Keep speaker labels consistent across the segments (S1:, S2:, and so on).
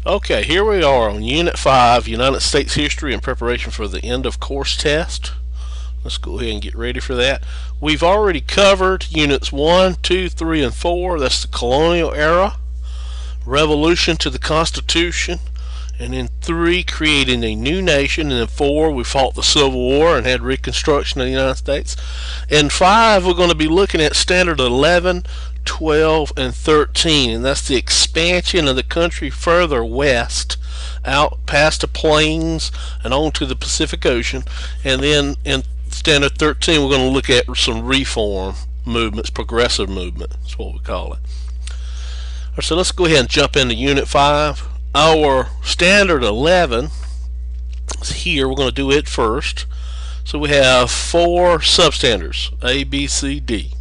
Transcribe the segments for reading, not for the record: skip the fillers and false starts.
S1: Okay, here we are on Unit 5, United States History in preparation for the end of course test. Let's go ahead and get ready for that. We've already covered Units 1, 2, 3, and 4. That's the colonial era, revolution to the Constitution, and then 3, creating a new nation, and then 4, we fought the Civil War and had Reconstruction of the United States. And 5, we're going to be looking at Standard 11, 12, and 13, and that's the expansion of the country further west out past the plains and on to the Pacific Ocean. And then in Standard 13 we're going to look at some reform movements, progressive movement, that's what we call it. Right, so let's go ahead and jump into Unit 5. Our Standard 11 is here. We're going to do it first. So we have 4 substandards, A, B, C, D.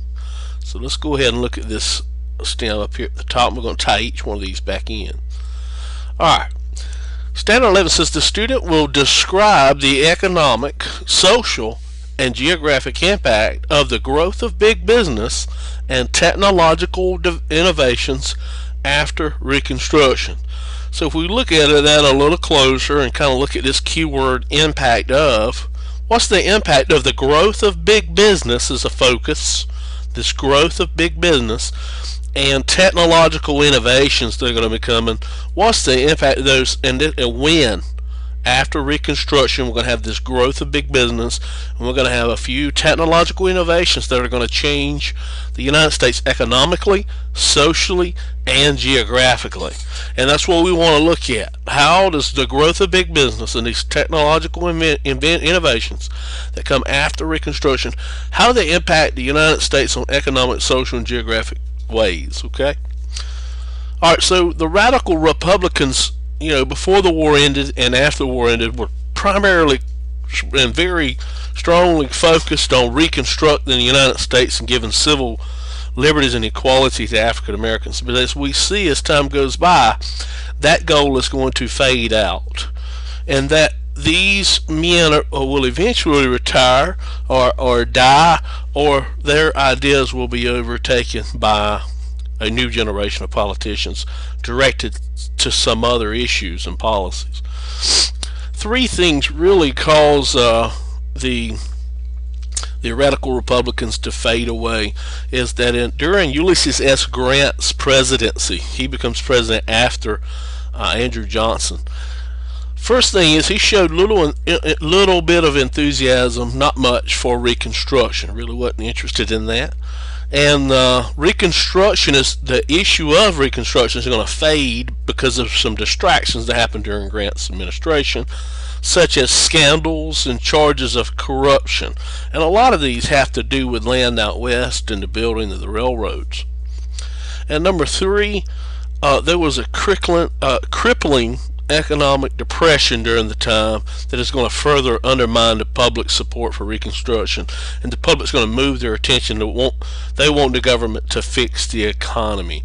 S1: So let's go ahead and look at this stem up here at the top. We're going to tie each one of these back in. Alright, Standard 11 says the student will describe the economic, social, and geographic impact of the growth of big business and technological innovations after Reconstruction. So if we look at that a little closer and kind of look at this keyword impact of, what's the impact of the growth of big business as a focus, this growth of big business and technological innovations that are going to be coming. What's the impact of those, and when? After Reconstruction, we're going to have this growth of big business, and we're going to have a few technological innovations that are going to change the United States economically, socially, and geographically. And that's what we want to look at. How does the growth of big business and these technological innovations that come after Reconstruction, how do they impact the United States on economic, social, and geographic ways? Okay. All right. So the radical Republicans, before the war ended and after the war ended, were primarily and very strongly focused on reconstructing the United States and giving civil liberties and equality to African Americans. But as we see as time goes by, that goal is going to fade out, and that these men will eventually retire or die, or their ideas will be overtaken by a new generation of politicians directed to some other issues and policies. 3 things really cause the radical Republicans to fade away is that during Ulysses S. Grant's presidency, he becomes president after Andrew Johnson. First thing is he showed little bit of enthusiasm, not much, for Reconstruction. Really wasn't interested in that. And Reconstruction is the issue of Reconstruction is going to fade because of some distractions that happened during Grant's administration, such as scandals and charges of corruption. And a lot of these have to do with land out west and the building of the railroads. And number 3, there was a crippling economic depression during the time that is going to further undermine the public support for Reconstruction, and the public's going to move their attention to they want the government to fix the economy.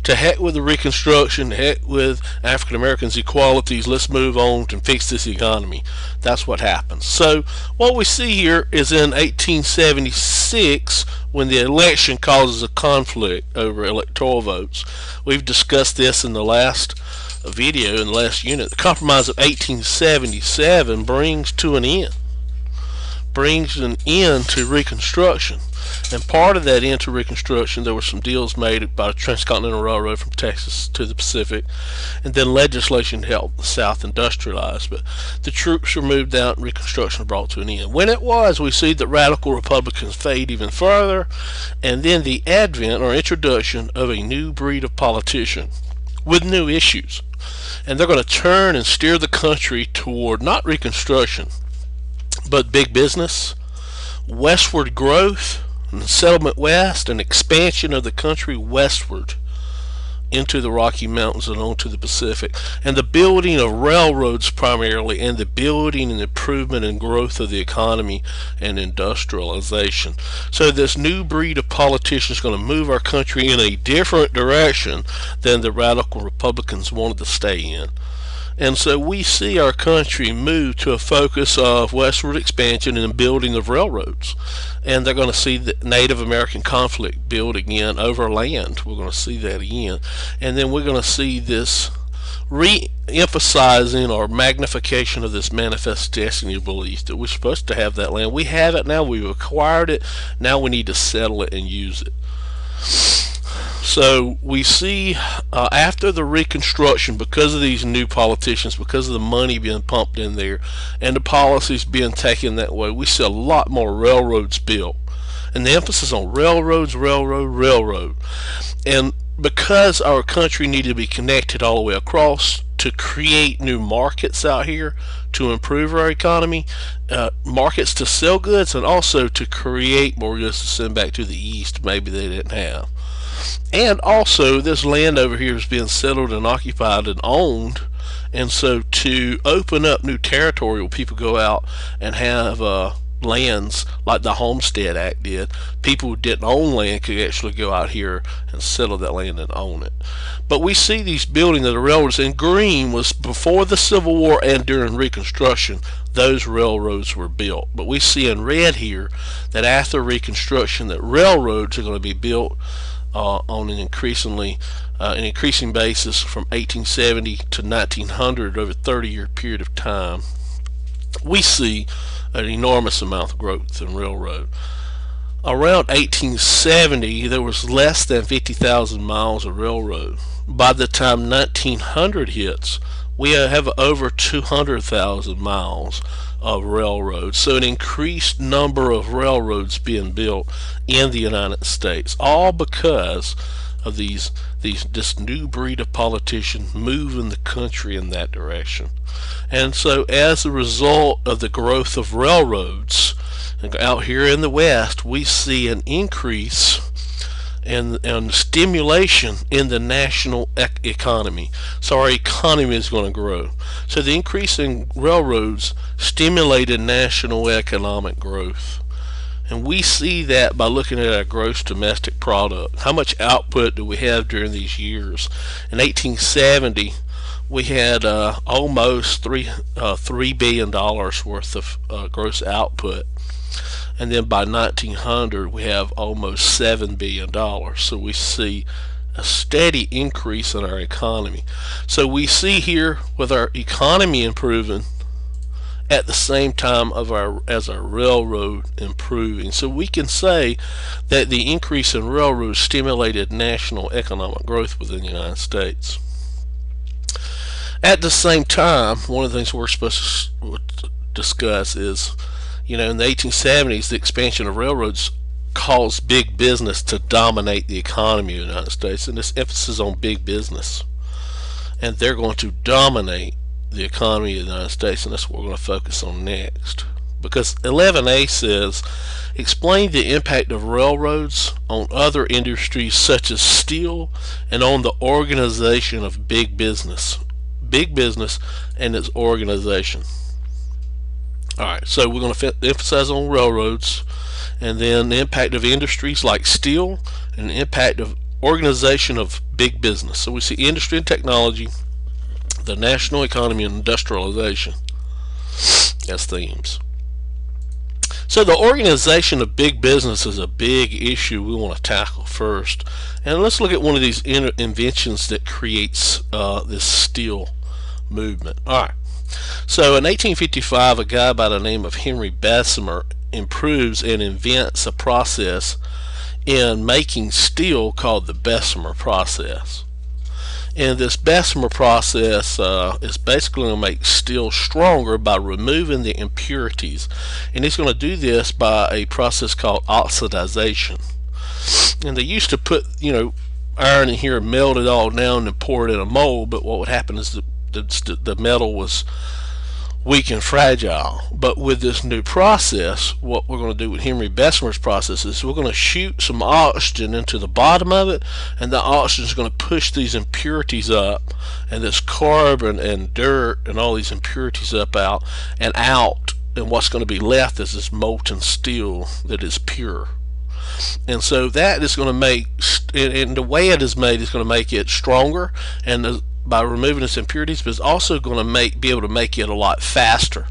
S1: To heck with the Reconstruction, to heck with African Americans' equalities, let's move on and fix this economy. That's what happens. So what we see here is in 1876, when the election causes a conflict over electoral votes. We've discussed this in the last video, in the last unit. The Compromise of 1877 brings an end to Reconstruction. And part of that end to Reconstruction, there were some deals made by the Transcontinental Railroad from Texas to the Pacific, and then legislation to help the South industrialize. But the troops were moved out and Reconstruction was brought to an end. When it was, we see that radical Republicans fade even further, and then the advent or introduction of a new breed of politician with new issues. And they're going to turn and steer the country toward not Reconstruction, but big business, westward growth, and settlement west, and expansion of the country westward into the Rocky Mountains and onto the Pacific, and the building of railroads primarily, and the building and improvement and growth of the economy and industrialization. So this new breed of politicians is going to move our country in a different direction than the radical Republicans wanted to stay in. And so we see our country move to a focus of westward expansion and building of railroads. And they're going to see the Native American conflict build again over land. We're going to see that again. And then we're going to see this re-emphasizing or magnification of this manifest destiny belief that we're supposed to have that land. We have it now, we've acquired it, now we need to settle it and use it. So we see after the Reconstruction, because of these new politicians, because of the money being pumped in there and the policies being taken that way, we see a lot more railroads built, and the emphasis on railroads, railroad. And because our country needed to be connected all the way across to create new markets out here to improve our economy, markets to sell goods, and also to create more goods to send back to the east maybe they didn't have. And also this land over here is being settled and occupied and owned, and so to open up new territory where people go out and have lands like the Homestead Act did, people who didn't own land could actually go out here and settle that land and own it. But we see these buildings of the railroads, and green was before the Civil War and during Reconstruction. Those railroads were built. But we see in red here that after Reconstruction that railroads are going to be built on an increasing basis from 1870 to 1900 over a 30-year period of time. We see an enormous amount of growth in railroad. Around 1870 there was less than 50,000 miles of railroad. By the time 1900 hits, we have over 200,000 miles of railroads. So an increased number of railroads being built in the United States, all because of this new breed of politician moving the country in that direction. And so as a result of the growth of railroads out here in the West, we see an increase and stimulation in the national economy. So our economy is going to grow. So the increase in railroads stimulated national economic growth. And we see that by looking at our gross domestic product. How much output do we have during these years? In 1870, we had almost $3 billion worth of gross output. And then by 1900 we have almost $7 billion. So we see a steady increase in our economy. So we see here with our economy improving at the same time as our railroad improving. So we can say that the increase in railroads stimulated national economic growth within the United States. At the same time, one of the things we're supposed to discuss is, in the 1870s, the expansion of railroads caused big business to dominate the economy of the United States, and this emphasis on big business. And they're going to dominate the economy of the United States, and that's what we're going to focus on next. Because 11A says, explain the impact of railroads on other industries such as steel and on the organization of big business and its organization. Alright, so we're going to emphasize on railroads, and then the impact of industries like steel, and the impact of organization of big business. So we see industry and technology, the national economy, and industrialization as themes. So the organization of big business is a big issue we want to tackle first. And let's look at one of these inventions that creates this steel movement. Alright. So in 1855, a guy by the name of Henry Bessemer improves and invents a process in making steel called the Bessemer process. And this Bessemer process is basically going to make steel stronger by removing the impurities. And he's going to do this by a process called oxidization. And they used to put, iron in here and melt it all down and pour it in a mold, but what would happen is the metal was weak and fragile. But with this new process, what we're going to do with Henry Bessemer's process is we're going to shoot some oxygen into the bottom of it, and the oxygen is going to push these impurities up, and this carbon and dirt and all these impurities up out, and what's going to be left is this molten steel that is pure. And so that is going to make, and the way it is made is going to make it stronger, and by removing its impurities, but it's also going to be able to make it a lot faster.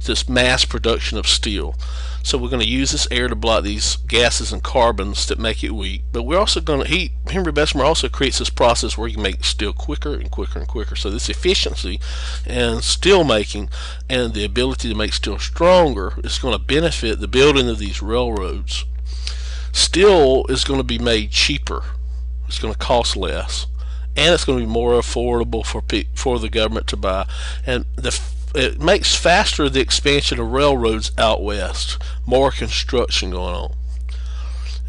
S1: This mass production of steel. So we're going to use this air to block these gases and carbons that make it weak. But we're also going to Henry Bessemer also creates this process where you can make steel quicker and quicker and quicker. So this efficiency in steel making and the ability to make steel stronger is going to benefit the building of these railroads. Steel is going to be made cheaper. It's going to cost less, and it's going to be more affordable for the government to buy. And it makes faster the expansion of railroads out west. More construction going on,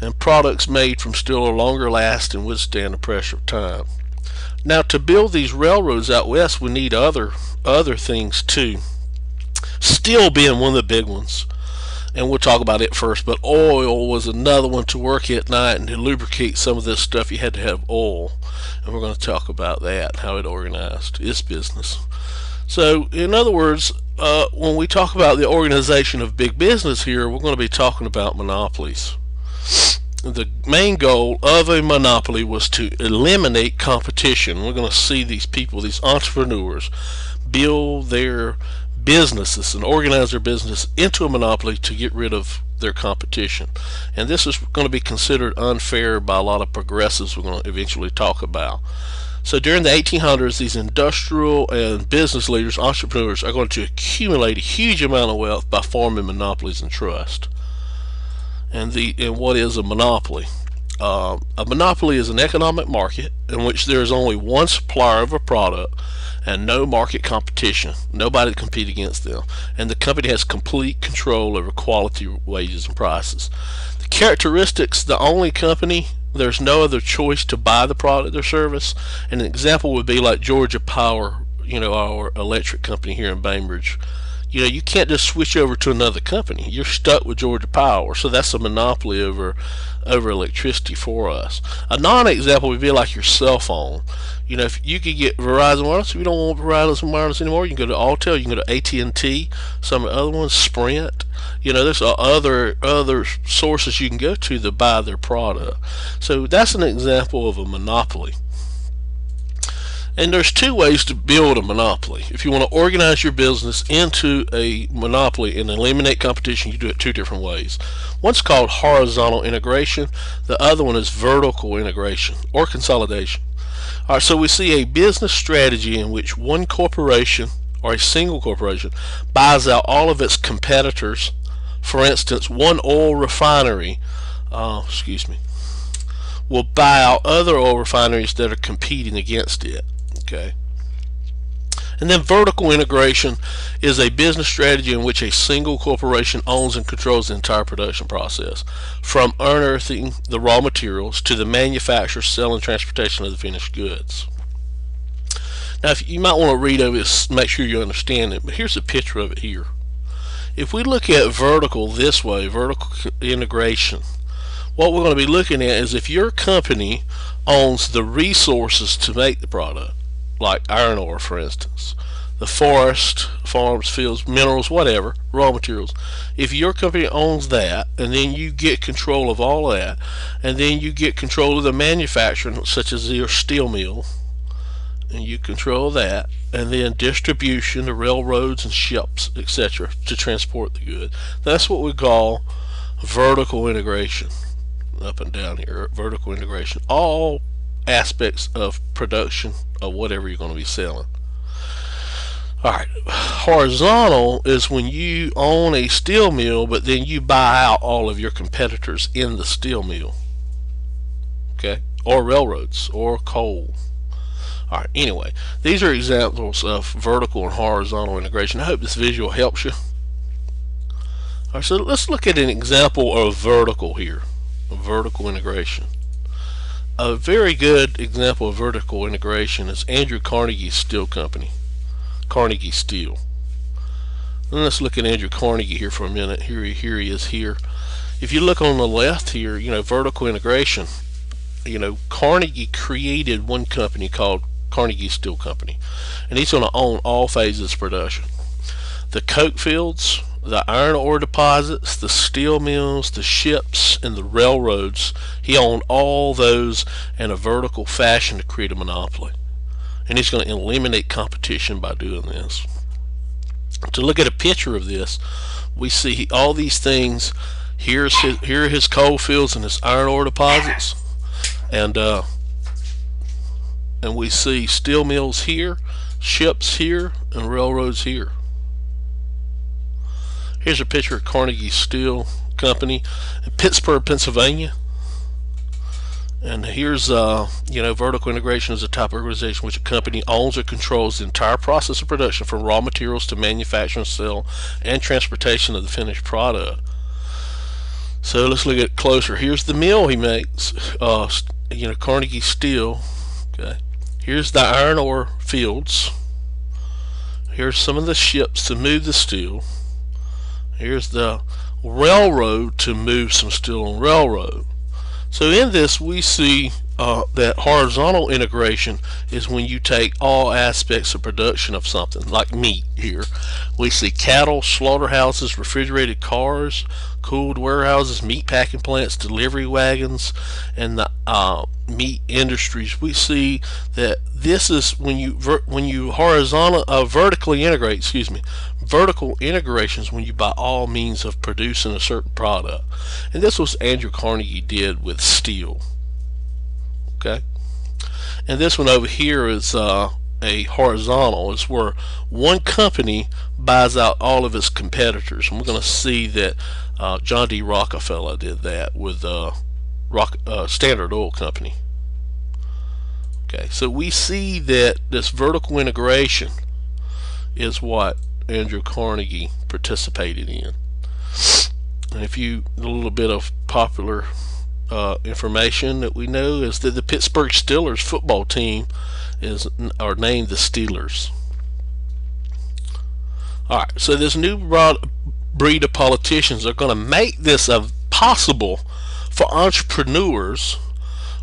S1: and products made from steel are longer last and withstand the pressure of time. Now, to build these railroads out west, we need other things too. Steel being one of the big ones, and we'll talk about it first. But oil was another one. To work at night and to lubricate some of this stuff, you had to have oil, and we're going to talk about that, how it organized its business. So, in other words, when we talk about the organization of big business here, we're going to be talking about monopolies. The main goal of a monopoly was to eliminate competition. We're going to see these people, these entrepreneurs, build their businesses and organize their business into a monopoly to get rid of their competition. And this is going to be considered unfair by a lot of progressives we're going to eventually talk about. So during the 1800s, these industrial and business leaders, entrepreneurs, are going to accumulate a huge amount of wealth by forming monopolies and trust. And what is a monopoly? A monopoly is an economic market in which there is only one supplier of a product and no market competition, nobody to compete against them, and the company has complete control over quality, wages, and prices. The characteristics: the only company, there's no other choice to buy the product or service. And an example would be like Georgia Power, our electric company here in Bainbridge. You can't just switch over to another company. You're stuck with Georgia Power. So that's a monopoly over electricity for us. A non-example would be like your cell phone. If you could get Verizon Wireless, if you don't want Verizon Wireless anymore, you can go to Alltel, you can go to AT&T, some of the other ones, Sprint. There's other sources you can go to buy their product. So that's an example of a monopoly. And there's two ways to build a monopoly. If you want to organize your business into a monopoly and eliminate competition, you do it two different ways. One's called horizontal integration. The other one is vertical integration or consolidation. All right, so we see a business strategy in which one corporation or a single corporation buys out all of its competitors. For instance, one oil refinery will buy out other oil refineries that are competing against it. Okay. And then vertical integration is a business strategy in which a single corporation owns and controls the entire production process, from unearthing the raw materials to the manufacture, sale, and transportation of the finished goods. Now, you might want to read over this, make sure you understand it, but here's a picture of it here. If we look at vertical this way, vertical integration, what we're going to be looking at is if your company owns the resources to make the product, like iron ore, for instance, the forest, farms, fields, minerals, whatever, raw materials. If your company owns that, and then you get control of all that, and then you get control of the manufacturing, such as your steel mill, and you control that, and then distribution, the railroads and ships, etc., to transport the good. That's what we call vertical integration. Up and down here, vertical integration. All aspects of production of whatever you're going to be selling. Alright, horizontal is when you own a steel mill, but then you buy out all of your competitors in the steel mill. Okay? Or railroads, or coal. Alright, anyway, these are examples of vertical and horizontal integration. I hope this visual helps you. Alright, so let's look at an example of vertical here. Vertical integration. A very good example of vertical integration is Andrew Carnegie's steel company, Carnegie Steel. And let's look at Andrew Carnegie here for a minute. Here he is here. If you look on the left here, vertical integration. Carnegie created one company called Carnegie Steel Company, and he's going to own all phases of production. The coke fields, the iron ore deposits, the steel mills, the ships, and the railroads. He owned all those in a vertical fashion to create a monopoly. and he's going to eliminate competition by doing this. To look at a picture of this, we see all these things. Here are his coal fields and his iron ore deposits, and we see steel mills here, ships here, and railroads here. Here's a picture of Carnegie Steel Company in Pittsburgh, Pennsylvania. And here's vertical integration is a type of organization which a company owns or controls the entire process of production from raw materials to manufacturing, sale, and transportation of the finished product. So let's look at it closer. Here's the mill he makes, Carnegie Steel. Okay. Here's the iron ore fields. Here's some of the ships to move the steel. Here's the railroad to move some steel on railroad. So in this we see that horizontal integration is when you take all aspects of production of something, like meat here. We see cattle, slaughterhouses, refrigerated cars, cooled warehouses, meat packing plants, delivery wagons, and the meat industries. We see that this is when you vertically integrate. Vertical integration is when you by all means of producing a certain product, and this was Andrew Carnegie did with steel. Okay, and this one over here is a horizontal. It's where one company buys out all of its competitors, and we're going to see that John D. Rockefeller did that with Standard Oil Company. Okay, so we see that this vertical integration is what Andrew Carnegie participated in. And a little bit of popular information that we know is that the Pittsburgh Steelers football team are named the Steelers. Alright, so this new breed of politicians are going to make this possible for entrepreneurs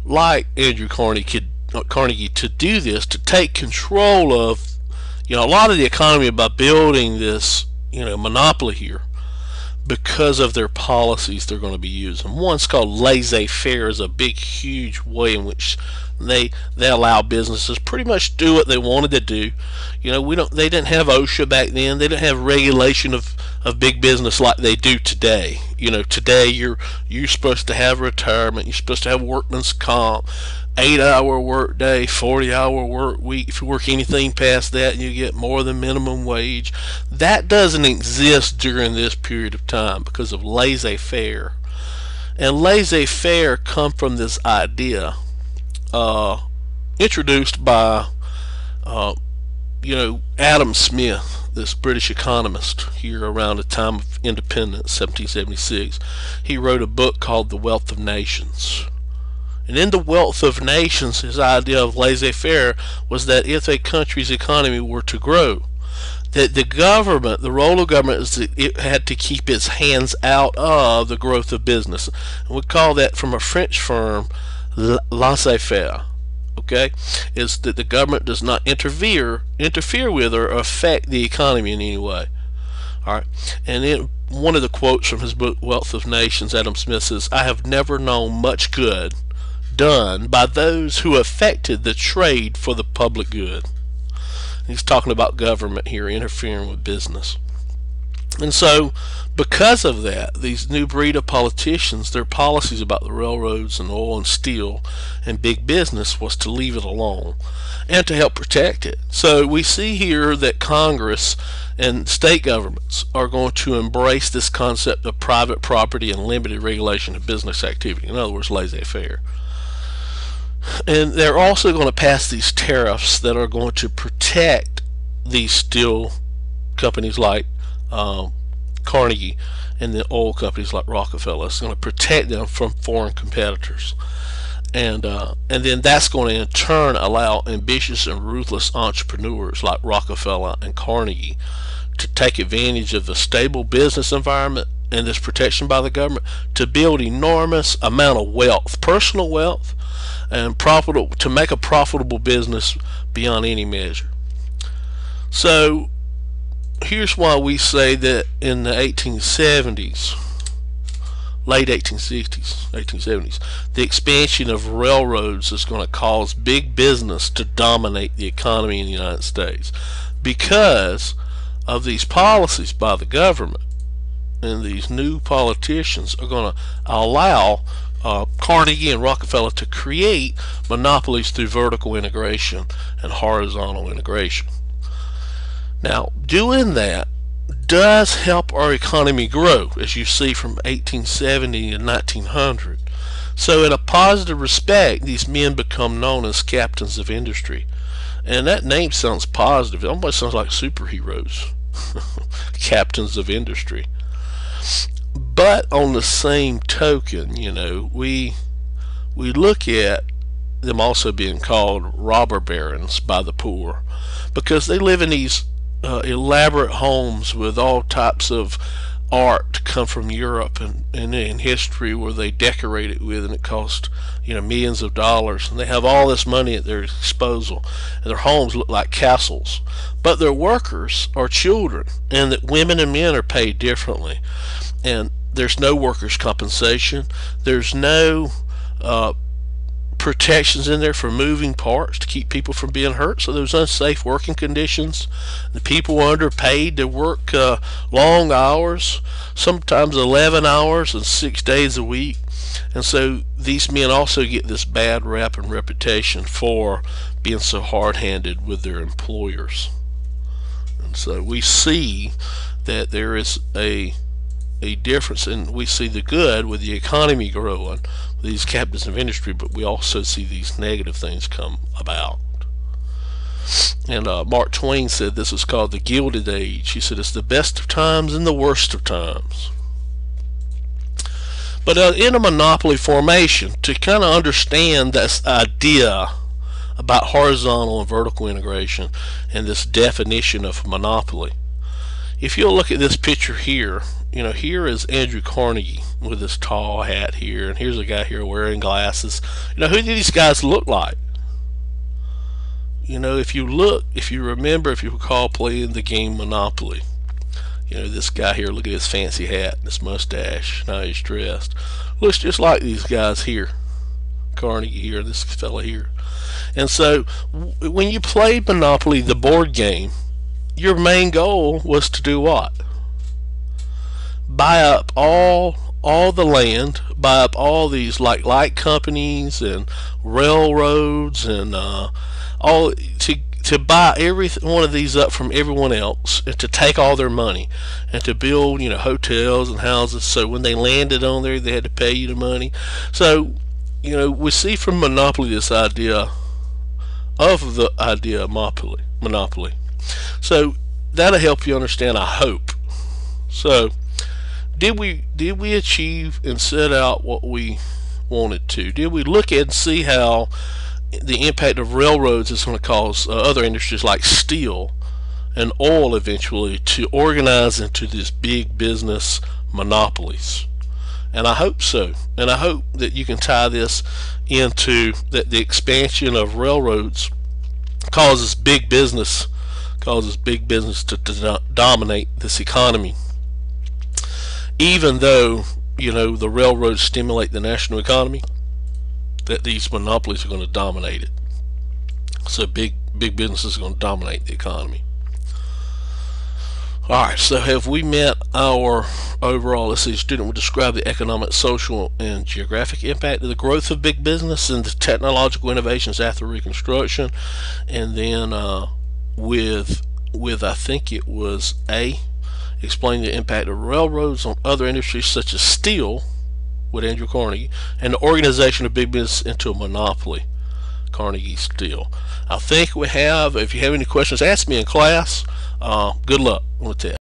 S1: like Andrew Carnegie to do this, to take control of a lot of the economy by building this monopoly here, because of their policies they're going to be using. One's called laissez-faire, is a big huge way in which they allow businesses pretty much do what they wanted to do. They didn't have OSHA back then. They didn't have regulation of big business like they do today. Today you're supposed to have retirement, you're supposed to have workman's comp, 8-hour work day, 40-hour work week. If you work anything past that, you get more than minimum wage. That doesn't exist during this period of time because of laissez-faire. And laissez-faire come from this idea introduced by Adam Smith, this British economist, here around the time of independence, 1776. He wrote a book called The Wealth of Nations. And in The Wealth of Nations, his idea of laissez-faire was that if a country's economy were to grow, that the role of government is that it had to keep its hands out of the growth of business. And we call that, from a French firm, laissez-faire. Okay, is that the government does not interfere with or affect the economy in any way. All right, and then one of the quotes from his book Wealth of Nations, Adam Smith says, "I have never known much good done by those who affected the trade for the public good." He's talking about government here interfering with business. And so because of that, these new breed of politicians, their policies about the railroads and oil and steel and big business was to leave it alone and to help protect it. So we see here that Congress and state governments are going to embrace this concept of private property and limited regulation of business activity. In other words, laissez-faire. And they're also going to pass these tariffs that are going to protect these steel companies like Carnegie and the oil companies like Rockefeller. It's going to protect them from foreign competitors. And then that's going to in turn allow ambitious and ruthless entrepreneurs like Rockefeller and Carnegie to take advantage of the stable business environment and this protection by the government to build enormous amount of wealth, personal wealth, and to make a profitable business beyond any measure. So here's why we say that in the 1870s late 1860s, 1870s. The expansion of railroads is going to cause big business to dominate the economy in the United States because of these policies by the government. And these new politicians are going to allow Carnegie and Rockefeller to create monopolies through vertical integration and horizontal integration. Now, doing that does help our economy grow, as you see from 1870 to 1900. So in a positive respect, these men become known as captains of industry. And that name sounds positive. It almost sounds like superheroes. Captains of industry. But on the same token, we look at them also being called robber barons by the poor, because they live in these elaborate homes with all types of art come from Europe and in history, where they decorate it with, and it costs millions of dollars, and they have all this money at their disposal, and their homes look like castles. But their workers are children, and that women and men are paid differently, and there's no workers' compensation. There's no protections in there for moving parts to keep people from being hurt. So there's unsafe working conditions. The people are underpaid to work long hours, sometimes 11 hours and 6 days a week. And so these men also get this bad rap and reputation for being so hard-handed with their employers. And so we see that there is a difference, and we see the good with the economy growing, with these captains of industry, but we also see these negative things come about. And Mark Twain said this was called the Gilded Age. He said it's the best of times and the worst of times. But in a monopoly formation, to kind of understand this idea about horizontal and vertical integration and this definition of monopoly, if you'll look at this picture here, here is Andrew Carnegie with his tall hat here, and here's a guy here wearing glasses. Who do these guys look like? If you remember, if you recall playing the game Monopoly, this guy here, look at his fancy hat and his mustache, how he's dressed. Looks just like these guys here. Carnegie here, this fella here. And so when you played Monopoly, the board game, your main goal was to do what? Buy up all the land, buy up all these like light companies and railroads and all, to buy every one of these up from everyone else, and to take all their money and to build hotels and houses, so when they landed on there they had to pay you the money. So we see from Monopoly this idea of monopoly. So that'll help you understand, I hope. So did we achieve and set out what we wanted to? Did we look at and see how the impact of railroads is going to cause other industries like steel and oil eventually to organize into these big business monopolies? And I hope so. And I hope that you can tie this into that the expansion of railroads causes big business to dominate this economy. Even though the railroads stimulate the national economy, that these monopolies are going to dominate it. So big businesses are going to dominate the economy. Alright, so have we met our overall, let's see, student will describe the economic, social, and geographic impact of the growth of big business and the technological innovations after Reconstruction. And then with I think it was A, explain the impact of railroads on other industries such as steel with Andrew Carnegie, and the organization of big business into a monopoly, Carnegie Steel. I think we have. If you have any questions, ask me in class. Good luck with that.